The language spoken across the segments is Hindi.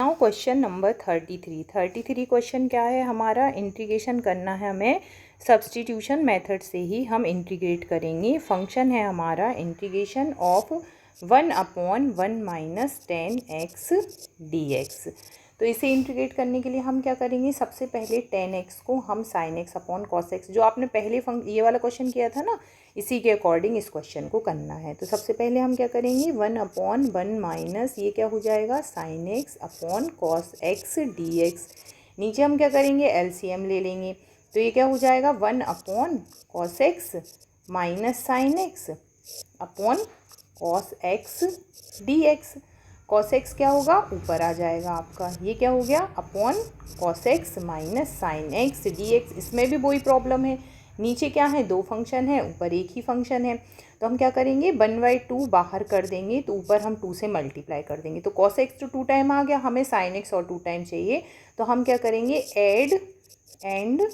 नाउ क्वेश्चन नंबर 33 क्वेश्चन क्या है हमारा, इंटीग्रेशन करना है हमें। सब्स्टिट्यूशन मेथड से ही हम इंटीग्रेट करेंगे। फंक्शन है हमारा integration of 1/1 minus 10x dx। तो इसे इंटीग्रेट करने के लिए हम क्या करेंगे, सबसे पहले 10x को हम sin x upon cos x, जो आपने पहले ये वाला क्वेश्चन किया था ना, इसी के अकॉर्डिंग इस क्वेश्चन को करना है। तो सबसे पहले हम क्या करेंगे, 1/1 माइनस ये क्या हो जाएगा sin x upon cos x dx। नीचे हम क्या करेंगे, LCM ले लेंगे। तो ये क्या हो जाएगा, 1/cos x minus sin x upon cos x dx। cos x क्या होगा, ऊपर आ जाएगा आपका, ये क्या हो गया, upon cos x minus sin x dx। इसमें भी वही प्रॉब्लम है, नीचे क्या है, दो फंक्शन है, ऊपर एक ही फंक्शन है। तो हम क्या करेंगे, 1/2 बाहर कर देंगे, तो ऊपर हम 2 से मल्टीप्लाई कर देंगे। तो cos x तो 2 टाइम आ गया, हमें sin x और 2 टाइम चाहिए। तो हम क्या करेंगे, add and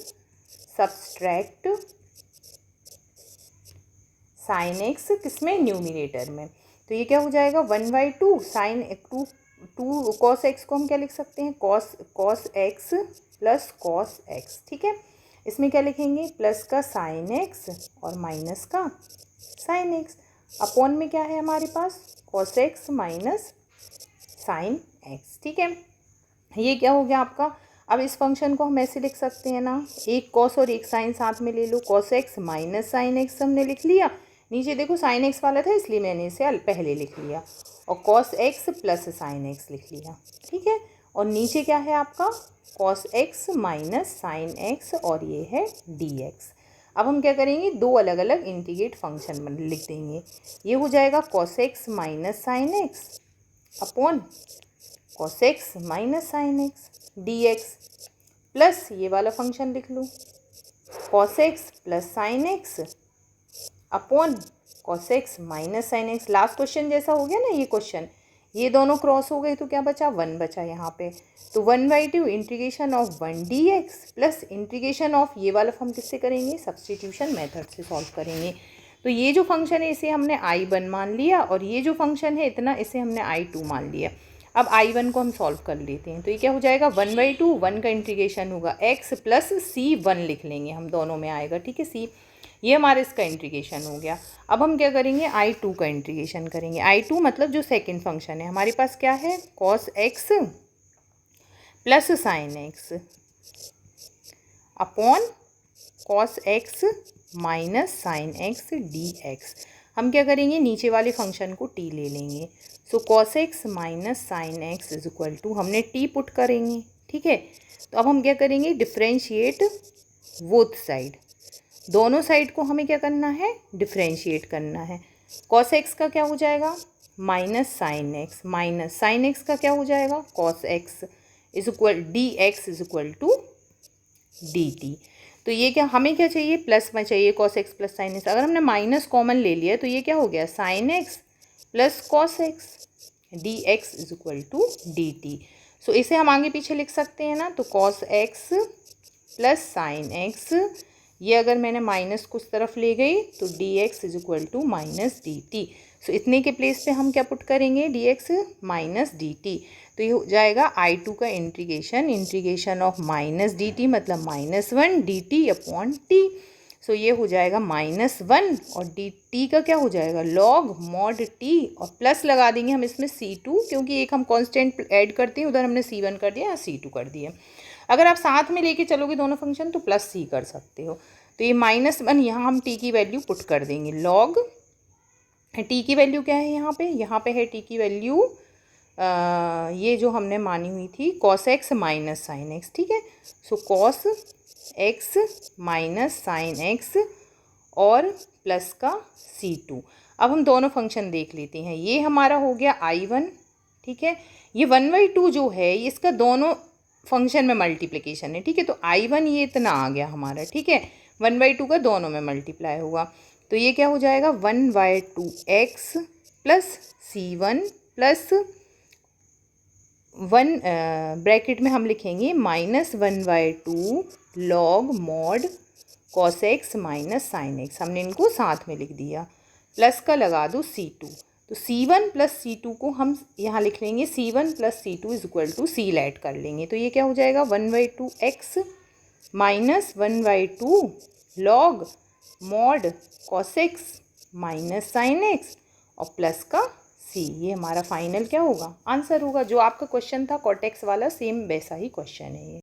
subtract sin x किसमें, न्यूमिनेटर में। तो ये क्या हो जाएगा, 1/2 sin 2 cos x को हम क्या लिख सकते हैं, cos x plus cos x। ठीक है, इसमें क्या लिखेंगे, प्लस का sin x और माइनस का sin x। अपॉन में क्या है हमारे पास, cos x minus sin x। ठीक है, ये क्या हो गया आपका। अब इस फंक्शन को हम ऐसे लिख सकते हैं ना, एक cos और एक sin साथ में ले लो, cos x minus sin x हमने लिख लिया। नीचे देखो sin x वाला था, इसलिए मैंने इसे पहले लिख लिया, और cos x plus sin x लिख लिया। ठीक है, और नीचे क्या है आपका, cos x minus sin x और ये है dx। अब हम क्या करेंगे, दो अलग अलग इंटीग्रेट फंक्शन लिख देंगे। ये हो जाएगा cos x minus sin x upon cos x minus sin x dx, plus ये वाला फंक्शन लिख लो, cos x plus sin x upon cos x minus sin x। Last question जैसा हो गया ना ये क्वेश्चन, ये दोनों क्रॉस हो गए तो क्या बचा, 1 बचा यहाँ पे। तो 1/2 integration of 1 dx plus integration of ये वाला हम किससे करेंगे, सब्स्टिट्यूशन मेथड से सॉल्व करेंगे। तो ये जो फंक्शन है इसे हमने I1 मान लिया, और ये जो फंक्शन है इतना, इसे हमने I2 मान लिया। अब I1 को हम सॉल्व कर लेते हैं। तो ये क्या हो जाएगा, 1/2, 1 का इंटीग्रेशन होगा x प्लस C1 लिख लेंगे हम, दोनों में आएगा। ठीक है, C, ये हमारा इसका इंटीग्रेशन हो गया। अब हम क्या करेंगे, I2 का इंटीग्रेशन करेंगे। I2 मतलब जो सेकंड फंक्शन है हमारे पास क्या है, cos x plus sin x upon cos x minus sin x dx। हम क्या करेंगे, नीचे वाले फंक्शन को t ले लेंगे। So cos x minus sin x is equal to, हमने t पुट करेंगे। ठीक है, तो अब हम क्या करेंगे, डिफ्रेंशिएट बोथ साइड, दोनों साइड को हमें क्या करना है, डिफ्रेंशिएट करना है। cos x का क्या हो जाएगा, minus sin x, minus sin x का क्या हो जाएगा, cos x is equal dx is equal to dt। तो ये क्या, हमें क्या चाहिए, प्लस में चाहिए cos x plus sin x। अगर हमने माइनस कॉमन ले लिया तो ये क्या हो गया, sin x plus cos x dx is equal to dt। So इसे हम आगे पीछे लिख सकते हैं ना, तो cos x plus sin x, ये अगर मैंने माइनस कुछ तरफ ले गई तो dx is equal to minus dt। So इतने के प्लेस पे हम क्या पुट करेंगे, dx माइनस dt। तो ये हो जाएगा I2 का इंटीग्रेशन ऑफ माइनस dt मतलब -1 dt अपॉन t। सो ये हो जाएगा -1, और dt का क्या हो जाएगा, log mod t, और प्लस लगा देंगे हम इसमें C2, क्योंकि एक हम कांस्टेंट ऐड करते हैं, उधर हमने C1 कर दिया, यहाँ C2 कर दिया। अगर आप साथ में लेके चलोगे दोनों फंक्शन तो प्लस C कर सकते हो। तो ये -1, यहाँ हम t की वैल्यू पुट कर देंगे, log t की वैल्यू क्या है यहाँ पे है t की वैल्यू, ये जो हमने मानी हुई थी cos x minus sin x। ठीक है, सो cos x minus sin x और प्लस का C2। अब हम दोनों फंक्शन देख लेते हैं। ये हमारा हो गया I1। ठीक है, ये 1/2 जो है इसका दोनों फंक्शन में मल्टीप्लिकेशन है। ठीक है, तो I1 ये इतना आ गया हमारा। ठीक है, 1/2 का दोनों में मल्टीप्लाई होगा, तो ये क्या हो जाएगा, 1/2x plus C1 plus 1 bracket में हम लिखेंगे -1/2 log mod cos x minus sin x, हमने इनको साथ में लिख दिया, प्लस का लगा दो C2। तो C1 प्लस C2 को हम यहाँ लिख लेंगे C1 plus C2 is equal to C add कर लेंगे। तो ये क्या हो जाएगा 1/2x minus 1/2 log mod cos x minus sine x और प्लस का C। ये हमारा फाइनल क्या होगा आंसर होगा। जो आपका क्वेश्चन था कॉट एक्स वाला सेम वैसा ही क्वेश्चन है ये।